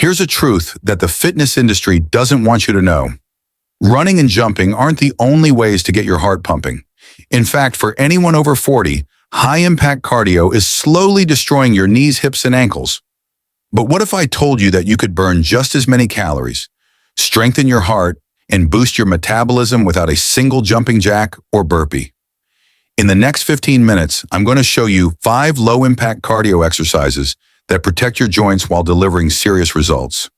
Here's a truth that the fitness industry doesn't want you to know. Running and jumping aren't the only ways to get your heart pumping. In fact, for anyone over 40, high-impact cardio is slowly destroying your knees, hips, and ankles. But what if I told you that you could burn just as many calories, strengthen your heart, and boost your metabolism without a single jumping jack or burpee? In the next 15 minutes, I'm going to show you 5 low-impact cardio exercises that protect your joints while delivering serious results.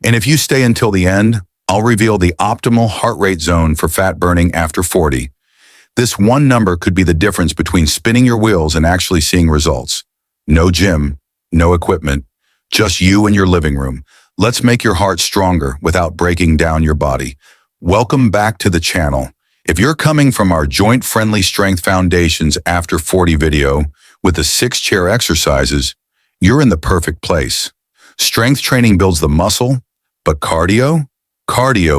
And if you stay until the end, I'll reveal the optimal heart rate zone for fat burning after 40. This one number could be the difference between spinning your wheels and actually seeing results. No gym, no equipment, just you in your living room. Let's make your heart stronger without breaking down your body. Welcome back to the channel. If you're coming from our joint-friendly strength foundations after 40 video with the 6 chair exercises, you're in the perfect place. Strength training builds the muscle, but cardio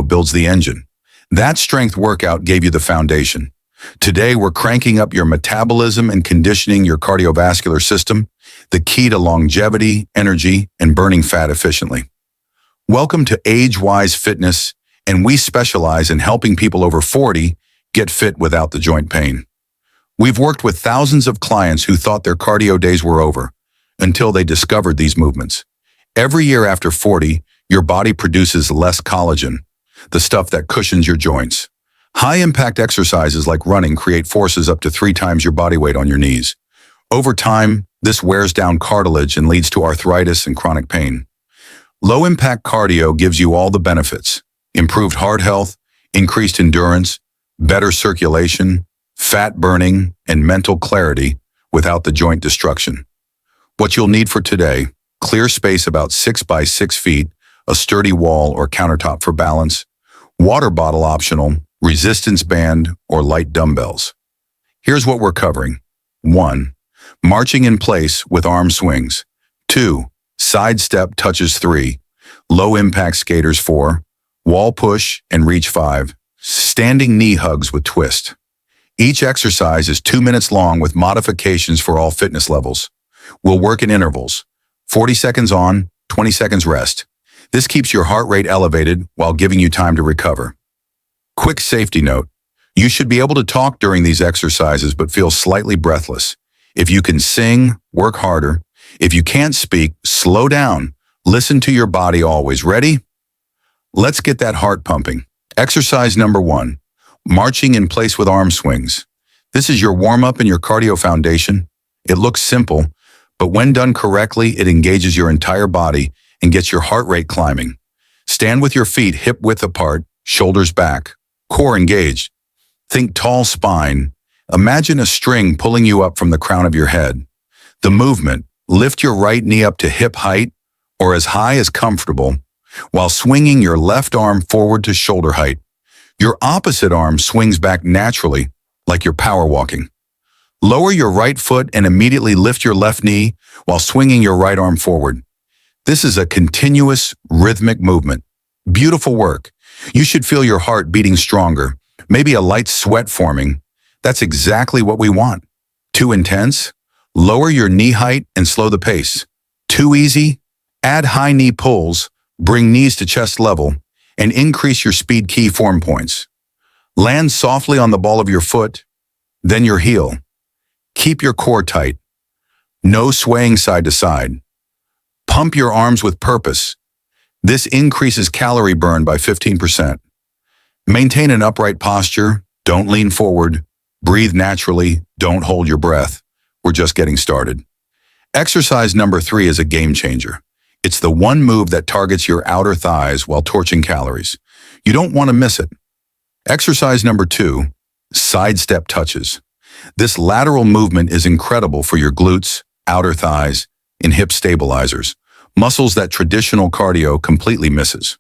builds the engine. That strength workout gave you the foundation. Today, we're cranking up your metabolism and conditioning your cardiovascular system, the key to longevity, energy, and burning fat efficiently. Welcome to Age-Wise Fitness, and we specialize in helping people over 40 get fit without the joint pain. We've worked with thousands of clients who thought their cardio days were over until they discovered these movements. Every year after 40, your body produces less collagen, the stuff that cushions your joints. High-impact exercises like running create forces up to 3 times your body weight on your knees. Over time, this wears down cartilage and leads to arthritis and chronic pain. Low-impact cardio gives you all the benefits: improved heart health, increased endurance, better circulation, fat burning, and mental clarity without the joint destruction. What you'll need for today: clear space about 6 by 6 feet, a sturdy wall or countertop for balance, water bottle optional, resistance band, or light dumbbells. Here's what we're covering. 1. Marching in place with arm swings. 2. Side step touches. 3. Low impact skaters. 4. Wall push and reach. 5. Standing knee hugs with twist. Each exercise is 2 minutes long with modifications for all fitness levels. We'll work in intervals: 40 seconds on, 20 seconds rest. This keeps your heart rate elevated while giving you time to recover. Quick safety note: you should be able to talk during these exercises but feel slightly breathless. If you can sing, work harder. If you can't speak, slow down. Listen to your body always. Ready? Let's get that heart pumping. Exercise number 1, marching in place with arm swings. This is your warm-up and your cardio foundation. It looks simple, but when done correctly, it engages your entire body and gets your heart rate climbing. Stand with your feet hip-width apart, shoulders back, core engaged. Think tall spine. Imagine a string pulling you up from the crown of your head. The movement: lift your right knee up to hip height or as high as comfortable, while swinging your left arm forward to shoulder height. Your opposite arm swings back naturally, like you're power walking. Lower your right foot and immediately lift your left knee while swinging your right arm forward. This is a continuous, rhythmic movement. Beautiful work. You should feel your heart beating stronger, maybe a light sweat forming. That's exactly what we want. Too intense? Lower your knee height and slow the pace. Too easy? Add high knee pulls, bring knees to chest level, and increase your speed key form points. Land softly on the ball of your foot, then your heel. Keep your core tight. No swaying side to side. Pump your arms with purpose. This increases calorie burn by 15%. Maintain an upright posture. Don't lean forward. Breathe naturally. Don't hold your breath. We're just getting started. Exercise number 3 is a game changer. It's the one move that targets your outer thighs while torching calories. You don't want to miss it. Exercise number 2, side step touches. This lateral movement is incredible for your glutes, outer thighs, and hip stabilizers, muscles that traditional cardio completely misses.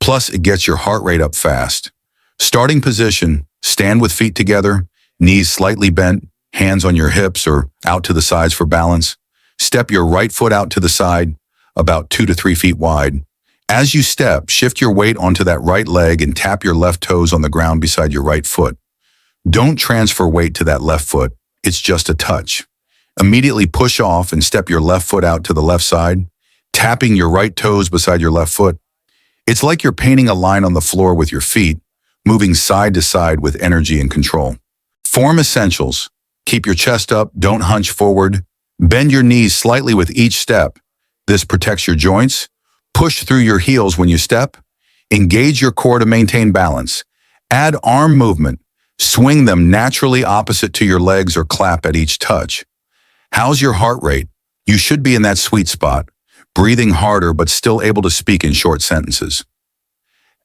Plus, it gets your heart rate up fast. Starting position: stand with feet together, knees slightly bent, hands on your hips or out to the sides for balance. Step your right foot out to the side, about 2 to 3 feet wide. As you step, shift your weight onto that right leg and tap your left toes on the ground beside your right foot. Don't transfer weight to that left foot. It's just a touch. Immediately push off and step your left foot out to the left side. tapping your right toes beside your left foot. It's like you're painting a line on the floor with your feet, moving side to side with energy and control. Form essentials. Keep your chest up, don't hunch forward. Bend your knees slightly with each step. This protects your joints. Push through your heels when you step. Engage your core to maintain balance. Add arm movement. Swing them naturally opposite to your legs or clap at each touch. How's your heart rate? You should be in that sweet spot, breathing harder but still able to speak in short sentences.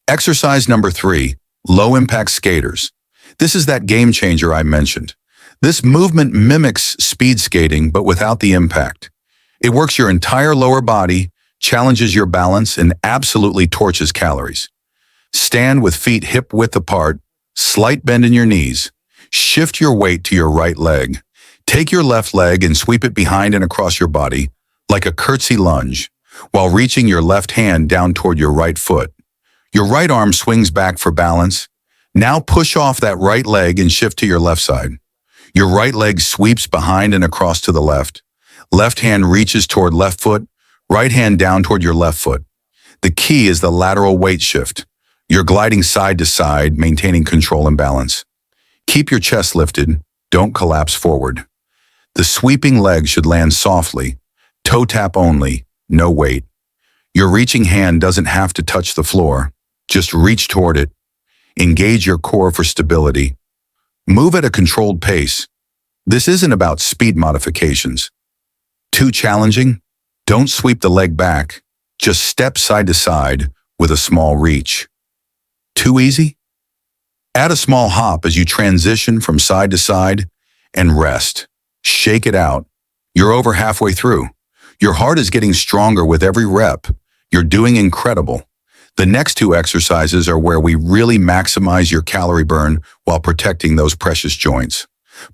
Exercise number 3, low-impact skaters. This is that game changer I mentioned. This movement mimics speed skating but without the impact. It works your entire lower body, challenges your balance, and absolutely torches calories. Stand with feet hip-width apart, slight bend in your knees. Shift your weight to your right leg. Take your left leg and sweep it behind and across your body, like a curtsy lunge, while reaching your left hand down toward your right foot. Your right arm swings back for balance. Now push off that right leg and shift to your left side. Your right leg sweeps behind and across to the left. Left hand reaches toward left foot, right hand down toward your left foot. The key is the lateral weight shift. You're gliding side to side, maintaining control and balance. Keep your chest lifted, don't collapse forward. The sweeping leg should land softly, toe tap only, no weight. Your reaching hand doesn't have to touch the floor, just reach toward it. Engage your core for stability. Move at a controlled pace. This isn't about speed modifications. Too challenging? Don't sweep the leg back, just step side to side with a small reach. Too easy? Add a small hop as you transition from side to side and rest. Shake it out. You're over halfway through. Your heart is getting stronger with every rep. You're doing incredible. The next 2 exercises are where we really maximize your calorie burn while protecting those precious joints.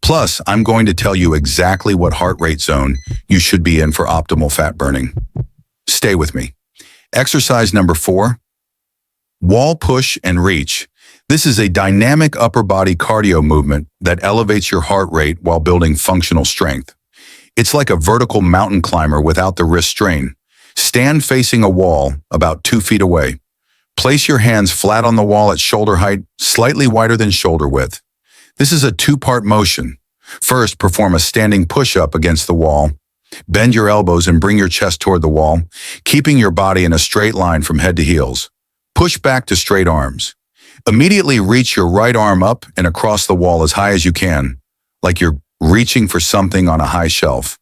Plus, I'm going to tell you exactly what heart rate zone you should be in for optimal fat burning. Stay with me. Exercise number 4, wall push and reach. This is a dynamic upper body cardio movement that elevates your heart rate while building functional strength. It's like a vertical mountain climber without the wrist strain. Stand facing a wall about 2 feet away. Place your hands flat on the wall at shoulder height, slightly wider than shoulder width. This is a 2-part motion. First, perform a standing push-up against the wall. Bend your elbows and bring your chest toward the wall, keeping your body in a straight line from head to heels. Push back to straight arms. Immediately reach your right arm up and across the wall as high as you can, like you're reaching for something on a high shelf.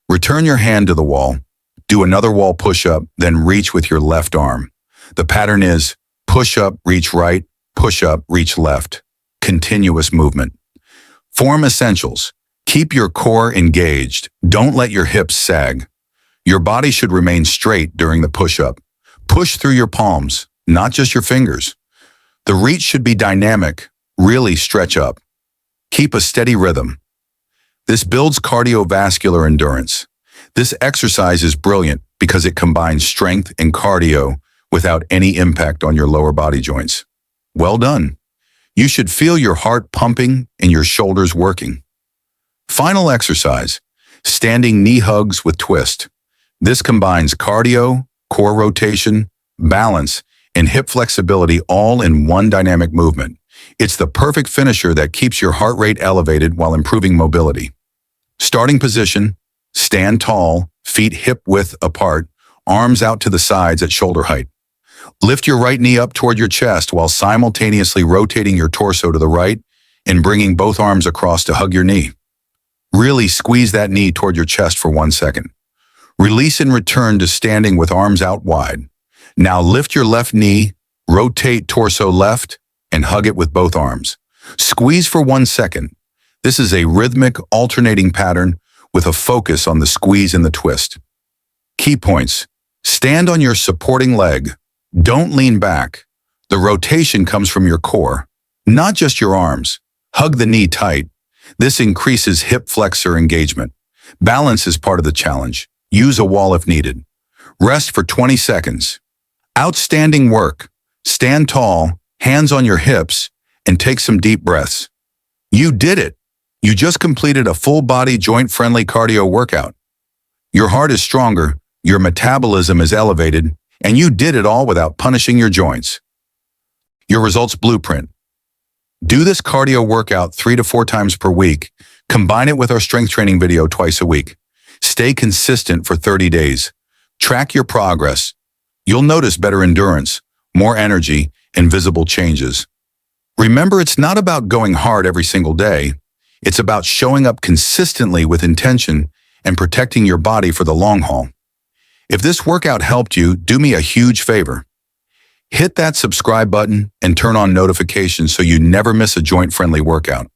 Return your hand to the wall. Do another wall push-up, then reach with your left arm. The pattern is push-up, reach right, push-up, reach left. Continuous movement. Form essentials. Keep your core engaged. Don't let your hips sag. Your body should remain straight during the push-up. Push through your palms, not just your fingers. The reach should be dynamic. Really stretch up. Keep a steady rhythm. This builds cardiovascular endurance. This exercise is brilliant because it combines strength and cardio without any impact on your lower body joints. Well done. You should feel your heart pumping and your shoulders working. Final exercise, standing knee hugs with twist. This combines cardio, core rotation, balance, and hip flexibility all in one dynamic movement. It's the perfect finisher that keeps your heart rate elevated while improving mobility. Starting position, stand tall, feet hip-width apart, arms out to the sides at shoulder height. Lift your right knee up toward your chest while simultaneously rotating your torso to the right and bringing both arms across to hug your knee. Really squeeze that knee toward your chest for 1 second. Release and return to standing with arms out wide. Now lift your left knee, rotate torso left, and hug it with both arms. Squeeze for 1 second. This is a rhythmic, alternating pattern with a focus on the squeeze and the twist. Key points. Stand on your supporting leg. Don't lean back. The rotation comes from your core, not just your arms. Hug the knee tight. This increases hip flexor engagement. Balance is part of the challenge. Use a wall if needed. Rest for 20 seconds. Outstanding work. Stand tall, hands on your hips, and take some deep breaths. You did it. You just completed a full-body, joint-friendly cardio workout. Your heart is stronger, Your metabolism is elevated, and you did it all without punishing your joints. Your results blueprint. Do this cardio workout 3 to 4 times per week. Combine it with our strength training video twice a week. Stay consistent for 30 days. Track your progress. You'll notice better endurance, more energy, and visible changes. Remember, it's not about going hard every single day. It's about showing up consistently with intention and protecting your body for the long haul. If this workout helped you, do me a huge favor. Hit that subscribe button and turn on notifications so you never miss a joint-friendly workout.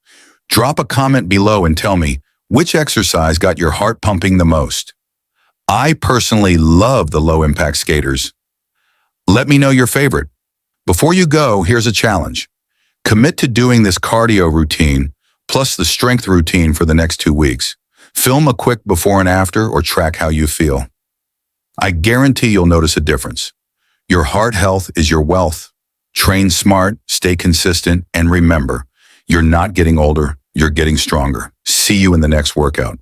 Drop a comment below and tell me which exercise got your heart pumping the most. I personally love the low-impact skaters. Let me know your favorite. Before you go, here's a challenge. Commit to doing this cardio routine plus the strength routine for the next 2 weeks. Film a quick before and after or track how you feel. I guarantee you'll notice a difference. Your heart health is your wealth. Train smart, stay consistent, and remember, you're not getting older, you're getting stronger. See you in the next workout.